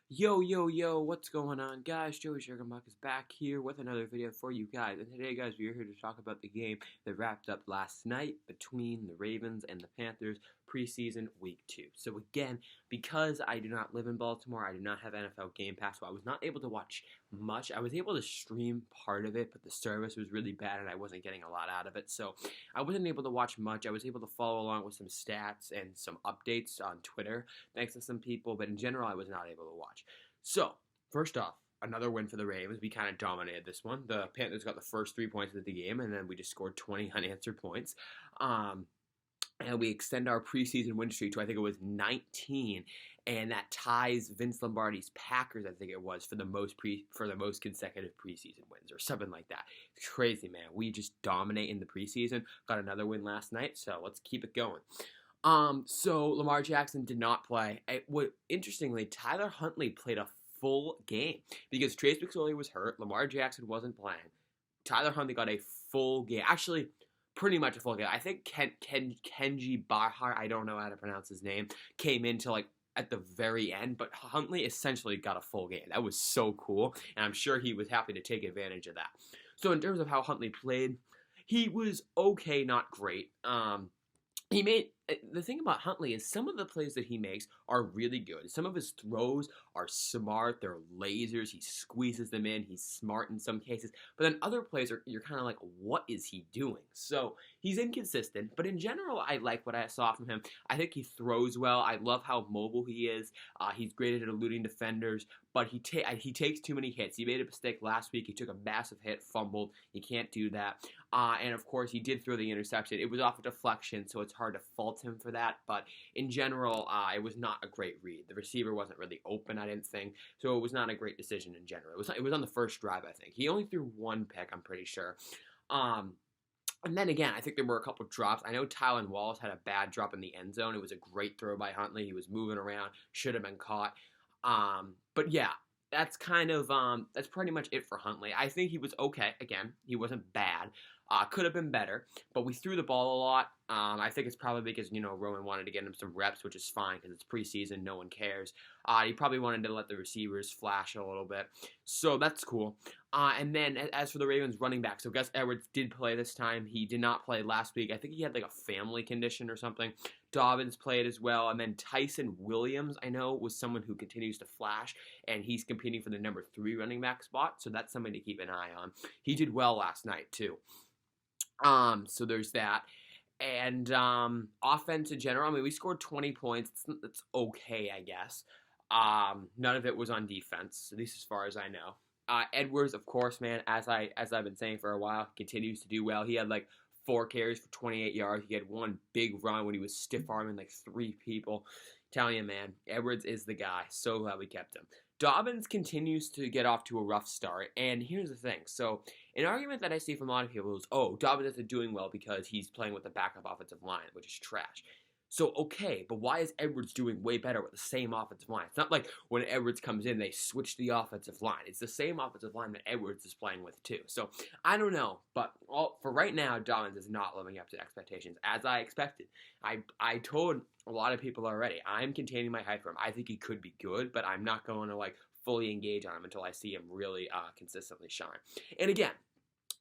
Yo, yo, yo, what's going on, guys? Joey Sugarmuck is back here with another video for you guys. And today, guys, we are here to talk about the game that wrapped up last night between the Ravens and the Panthers preseason week 2. So again, because I do not live in Baltimore, I do not have NFL Game Pass, so I was not able to watch much. I was able to stream part of it, but the service was really bad and I wasn't getting a lot out of it. So I wasn't able to watch much. I was able to follow along with some stats and some updates on Twitter, thanks to some people, but in general, I was not able to watch. So, first off, another win for the Ravens. We kind of dominated this one. The Panthers got the first 3 points of the game, and then we just scored 20 unanswered points. And we extend our preseason win streak to, I think it was 19, and that ties Vince Lombardi's Packers, I think it was, for the most consecutive preseason wins or something like that. It's crazy, man. We just dominate in the preseason. Got another win last night, so let's keep it going. So Lamar Jackson did not play. Interestingly, Tyler Huntley played a full game because Trace McSorley was hurt. Lamar Jackson wasn't playing. Tyler Huntley got a full game. Actually, pretty much a full game. I think Kenji Bahar, I don't know how to pronounce his name, came into at the very end, but Huntley essentially got a full game. That was so cool, and I'm sure he was happy to take advantage of that. So in terms of how Huntley played, he was okay, not great. The thing about Huntley is some of the plays that he makes are really good. Some of his throws are smart. They're lasers. He squeezes them in. He's smart in some cases. But then other plays you're kind of like, what is he doing? So he's inconsistent. But in general, I like what I saw from him. I think he throws well. I love how mobile he is. He's great at eluding defenders. But he takes too many hits. He made a mistake last week. He took a massive hit, fumbled. You can't do that. And of course, he did throw the interception. It was off a deflection, so it's hard to fault him for that. But in general, it was not a great read. The receiver wasn't really open, I didn't think. So it was not a great decision in general. It was on the first drive, I think. He only threw one pick, I'm pretty sure. And then again, I think there were a couple of drops. I know Tylan Wallace had a bad drop in the end zone. It was a great throw by Huntley. He was moving around, should have been caught. But yeah, that's that's pretty much it for Huntley. I think he was okay. Again, he wasn't bad. Could have been better, but we threw the ball a lot. I think it's probably because, Roman wanted to get him some reps, which is fine because it's preseason. No one cares. He probably wanted to let the receivers flash a little bit. So that's cool. And then as for the Ravens running back, so Gus Edwards did play this time. He did not play last week. I think he had a family condition or something. Dobbins played as well. And then Tyson Williams, I know, was someone who continues to flash, and he's competing for the number 3 running back spot. So that's something to keep an eye on. He did well last night, too. So there's that. And offense in general, I mean, we scored 20 points. It's okay, I guess. None of it was on defense, at least as far as I know. Edwards, of course, man, as I've been saying for a while, continues to do well. He had 4 carries for 28 yards. He had one big run when he was stiff-arming 3 people. Telling you, man, Edwards is the guy. So glad we kept him. Dobbins continues to get off to a rough start, and here's the thing. So, an argument that I see from a lot of people is, Dobbins isn't doing well because he's playing with the backup offensive line, which is trash. So, okay, but why is Edwards doing way better with the same offensive line? It's not like when Edwards comes in, they switch the offensive line. It's the same offensive line that Edwards is playing with, too. So, I don't know, but for right now, Dobbins is not living up to expectations, as I expected. I told a lot of people already, I'm containing my hype for him. I think he could be good, but I'm not going to, fully engage on him until I see him really consistently shine. And again,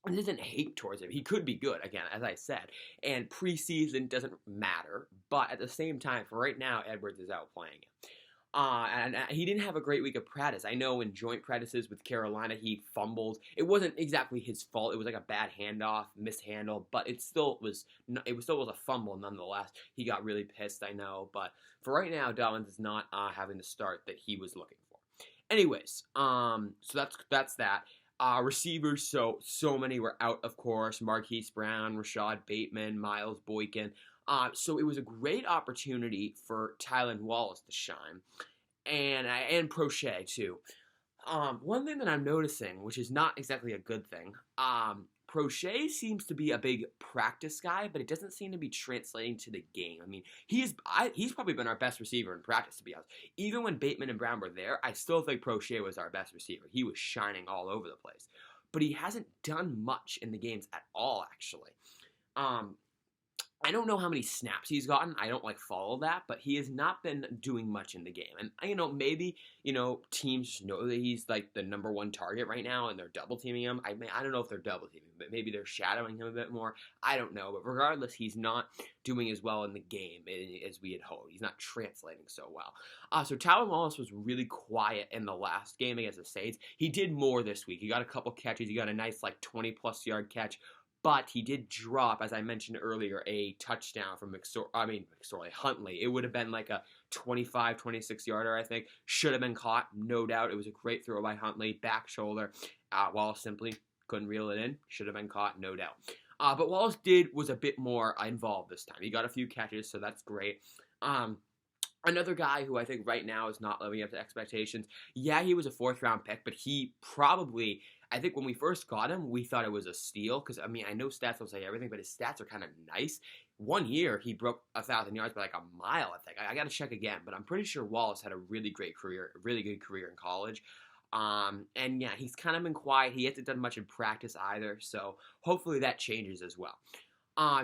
this isn't hate towards him. He could be good, again, as I said. And preseason doesn't matter. But at the same time, for right now, Edwards is outplaying him. And he didn't have a great week of practice. I know in joint practices with Carolina, he fumbled. It wasn't exactly his fault. It was a bad handoff, mishandle, but it still was a fumble nonetheless. He got really pissed, I know. But for right now, Dobbins is not having the start that he was looking for. Anyways, so that's that. Receivers, so many were out, of course. Marquise Brown, Rashad Bateman, Miles Boykin. So it was a great opportunity for Tylan Wallace to shine, and Prochet too. One thing that I'm noticing, which is not exactly a good thing, Prochet seems to be a big practice guy, but it doesn't seem to be translating to the game. I mean, he's probably been our best receiver in practice, to be honest. Even when Bateman and Brown were there, I still think Prochet was our best receiver. He was shining all over the place. But he hasn't done much in the games at all, actually. I don't know how many snaps he's gotten. I don't follow that, but he has not been doing much in the game. And maybe teams know that he's the number one target right now, and they're double teaming him. I don't know if they're double teaming, but maybe they're shadowing him a bit more. I don't know, but regardless, he's not doing as well in the game as we had hoped. He's not translating so well. So Tyler Wallace was really quiet in the last game against the Saints. He did more this week. He got a couple catches. He got a nice 20+ yard catch. But he did drop, as I mentioned earlier, a touchdown from Huntley. It would have been a 25, 26-yarder, I think. Should have been caught, no doubt. It was a great throw by Huntley, back shoulder. Wallace simply couldn't reel it in. Should have been caught, no doubt. But Wallace was a bit more involved this time. He got a few catches, so that's great. Another guy who I think right now is not living up to expectations. Yeah, he was a 4th-round pick, but he probably, I think when we first got him, we thought it was a steal. Because, I know stats don't say everything, but his stats are kind of nice. 1 year, he broke 1,000 yards by a mile, I think. I got to check again, but I'm pretty sure Wallace had a really great career, a really good career in college. And yeah, he's kind of been quiet. He hasn't done much in practice either, so hopefully that changes as well.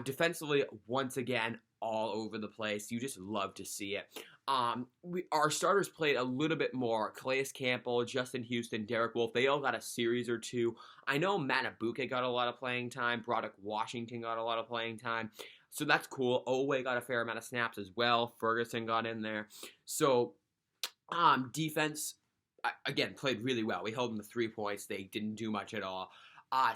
Defensively, once again, all over the place. You just love to see it. Our starters played a little bit more. Calais Campbell, Justin Houston, Derek Wolfe, they all got a series or two. I know Matabuke got a lot of playing time. Broderick Washington got a lot of playing time. So that's cool. Owe got a fair amount of snaps as well. Ferguson got in there. So defense, again, played really well. We held them to 3 points. They didn't do much at all.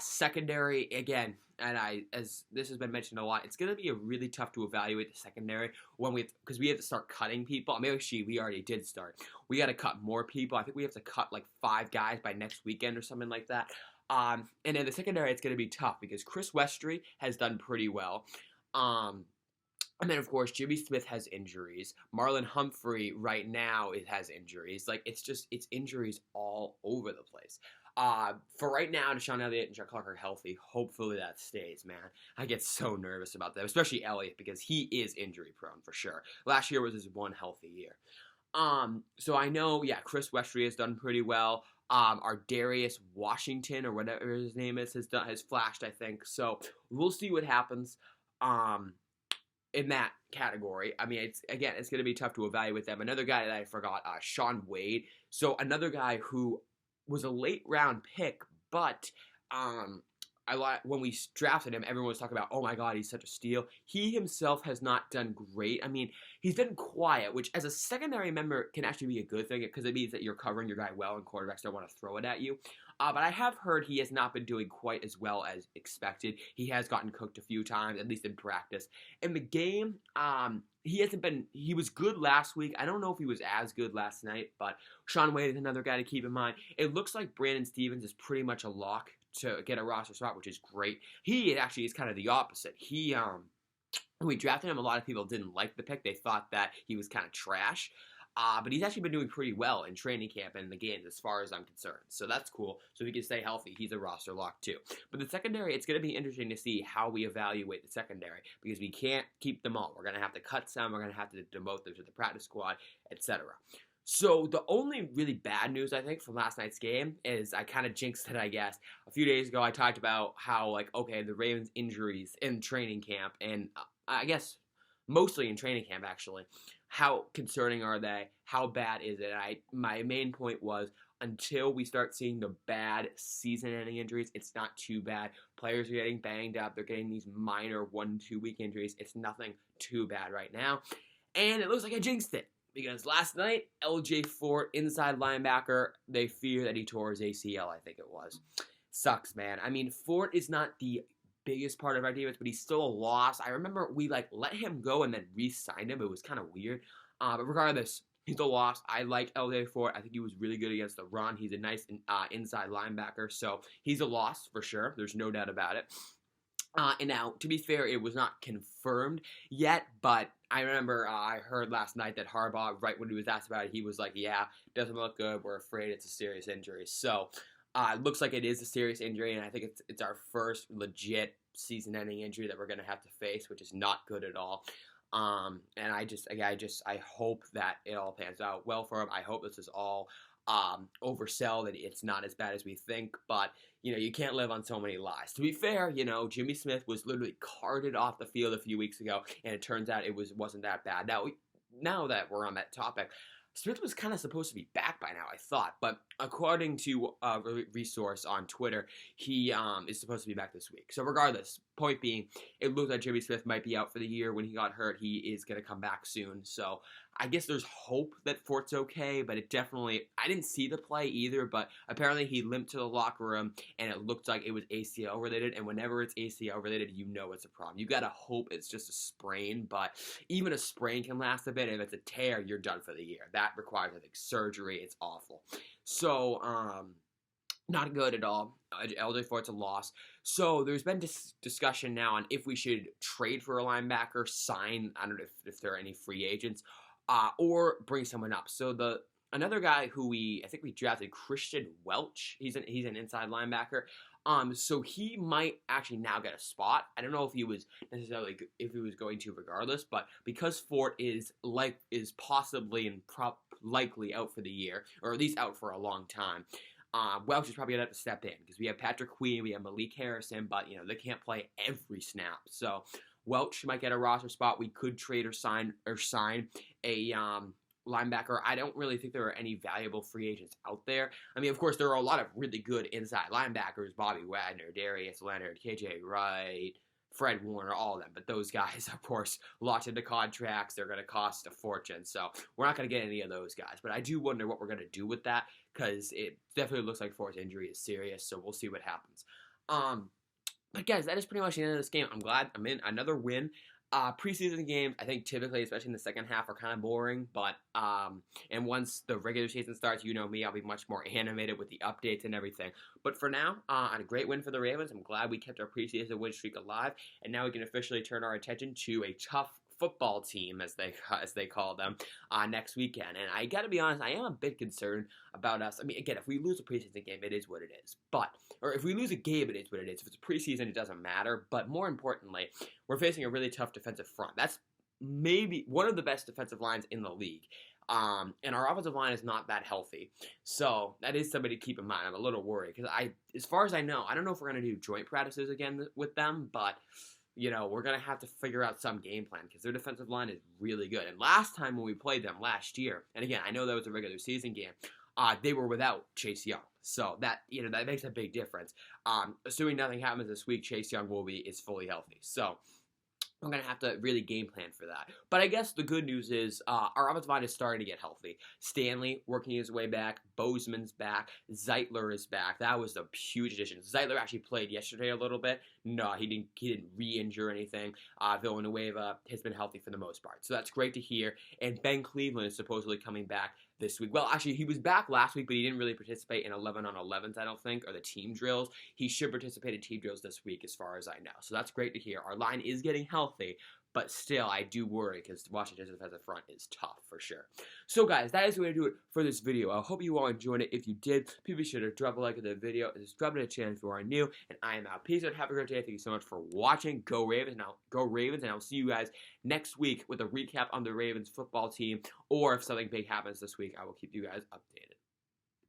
Secondary, again, and as this has been mentioned a lot, it's going to be really tough to evaluate the secondary because we have to start cutting people. Actually, we already did start. We got to cut more people. I think we have to cut 5 guys by next weekend or something like that. And in the secondary, it's going to be tough because Chris Westry has done pretty well. And then, of course, Jimmy Smith has injuries. Marlon Humphrey right now has injuries. It's injuries all over the place. For right now, Deshaun Elliott and Chuck Clark are healthy. Hopefully that stays, man. I get so nervous about that, especially Elliott, because he is injury prone for sure. Last year was his one healthy year. So I know, Chris Westry has done pretty well. Our Darius Washington, or whatever his name is, has flashed, I think. So we'll see what happens. In that category. It's going to be tough to evaluate them. Another guy that I forgot, Sean Wade. So another guy who was a late round pick, but when we drafted him, everyone was talking about, oh my God, he's such a steal. He himself has not done great. He's been quiet, which as a secondary member can actually be a good thing because it means that you're covering your guy well and quarterbacks don't want to throw it at you. But I have heard he has not been doing quite as well as expected. He has gotten cooked a few times, at least in practice. In the game, he was good last week. I don't know if he was as good last night, but Sean Wade is another guy to keep in mind. It looks like Brandon Stevens is pretty much a lock to get a roster spot, which is great. He actually is kind of the opposite. When we drafted him, a lot of people didn't like the pick. They thought that he was kind of trash. But he's actually been doing pretty well in training camp and in the games as far as I'm concerned. So that's cool. So if he can stay healthy, he's a roster lock too. But the secondary, it's going to be interesting to see how we evaluate the secondary because we can't keep them all. We're going to have to cut some. We're going to have to demote them to the practice squad, etc. So the only really bad news, I think, from last night's game is I kind of jinxed it, I guess. A few days ago, I talked about how, the Ravens' injuries in training camp, and I guess mostly in training camp, actually. How concerning are they? How bad is it? My main point was until we start seeing the bad season-ending injuries, it's not too bad. Players are getting banged up. They're getting these minor 1-2 week injuries. It's nothing too bad right now. And it looks like I jinxed it because last night, LJ Fort, inside linebacker, they fear that he tore his ACL, I think it was. Sucks, man. Fort is not the biggest part of our defense, but he's still a loss. I remember we let him go and then re-signed him. It was kind of weird. But regardless, he's a loss. I like LJ Fort. I think he was really good against the run. He's a nice inside linebacker. So he's a loss for sure. There's no doubt about it. And now, to be fair, it was not confirmed yet, but I remember I heard last night that Harbaugh, right when he was asked about it, he was like, yeah, doesn't look good. We're afraid it's a serious injury. So it looks like it is a serious injury, and I think it's our first legit season-ending injury that we're going to have to face, which is not good at all. And I hope that it all pans out well for him. I hope this is all oversell that it's not as bad as we think, but you can't live on so many lies. To be fair, Jimmy Smith was literally carted off the field a few weeks ago, and it turns out it wasn't that bad. Now that we're on that topic, Smith was kind of supposed to be back by now, I thought, but according to a resource on Twitter, he is supposed to be back this week. So regardless, point being, it looks like Jimmy Smith might be out for the year. When he got hurt, he is going to come back soon. So I guess there's hope that Fort's okay, but I didn't see the play either, but apparently he limped to the locker room, and it looked like it was ACL related, and whenever it's ACL related, it's a problem. You got to hope it's just a sprain, but even a sprain can last a bit, and if it's a tear, you're done for the year. That requires, I think, surgery. It's awful. So, not good at all. LJ Fort's a loss. So there's been discussion now on if we should trade for a linebacker, sign, I don't know if there are any free agents, or bring someone up. So another guy who I think we drafted, Christian Welch. He's an inside linebacker. So he might actually now get a spot. I don't know if he was going to regardless, but because Fort is possibly and likely out for the year, or at least out for a long time, Welch is probably going to have to step in because we have Patrick Queen, we have Malik Harrison, but they can't play every snap. So Welch might get a roster spot. We could trade or sign a linebacker. I don't really think there are any valuable free agents out there. I mean, of course, there are a lot of really good inside linebackers: Bobby Wagner, Darius Leonard, KJ Wright, Fred Warner, all of them. But those guys, of course, locked into contracts. They're going to cost a fortune. So we're not going to get any of those guys. But I do wonder what we're going to do with that, because it definitely looks like Fort's injury is serious. So we'll see what happens. But guys, that is pretty much the end of this game. I'm glad I'm in another win. Preseason games, I think typically, especially in the second half, are kind of boring, but and once the regular season starts, me, I'll be much more animated with the updates and everything. But for now, a great win for the Ravens. I'm glad we kept our preseason win streak alive, and now we can officially turn our attention to a tough football team, as they call them, next weekend. And I gotta be honest, I am a bit concerned about us. I mean, again, if we lose a preseason game, it is what it is. Or if we lose a game, it is what it is. If it's a preseason, it doesn't matter. But more importantly, we're facing a really tough defensive front. That's maybe one of the best defensive lines in the league. And our offensive line is not that healthy. So that is something to keep in mind. I'm a little worried because as far as I know, I don't know if we're going to do joint practices again with them, but we're going to have to figure out some game plan because their defensive line is really good. And last time when we played them last year, and again, I know that was a regular season game, they were without Chase Young. So that makes a big difference. Assuming nothing happens this week, Chase Young is fully healthy. So I'm going to have to really game plan for that. But I guess the good news is our offensive line is starting to get healthy. Stanley working his way back. Bozeman's back. Zeitler is back. That was a huge addition. Zeitler actually played yesterday a little bit. No, he didn't re-injure anything. Villanueva has been healthy for the most part. So that's great to hear. And Ben Cleveland is supposedly coming back this week. Well, actually, he was back last week, but he didn't really participate in 11-on-11s, I don't think, or the team drills. He should participate in team drills this week, as far as I know. So that's great to hear. Our line is getting healthy, but still, I do worry because Washington's defensive front is tough for sure. So, guys, that is going to do it for this video. I hope you all enjoyed it. If you did, please be sure to drop a like on the video and subscribe to the channel if you are new. And I am out. Peace out. Have a great day. Thank you so much for watching. Go Ravens. And I'll see you guys next week with a recap on the Ravens football team. Or if something big happens this week, I will keep you guys updated.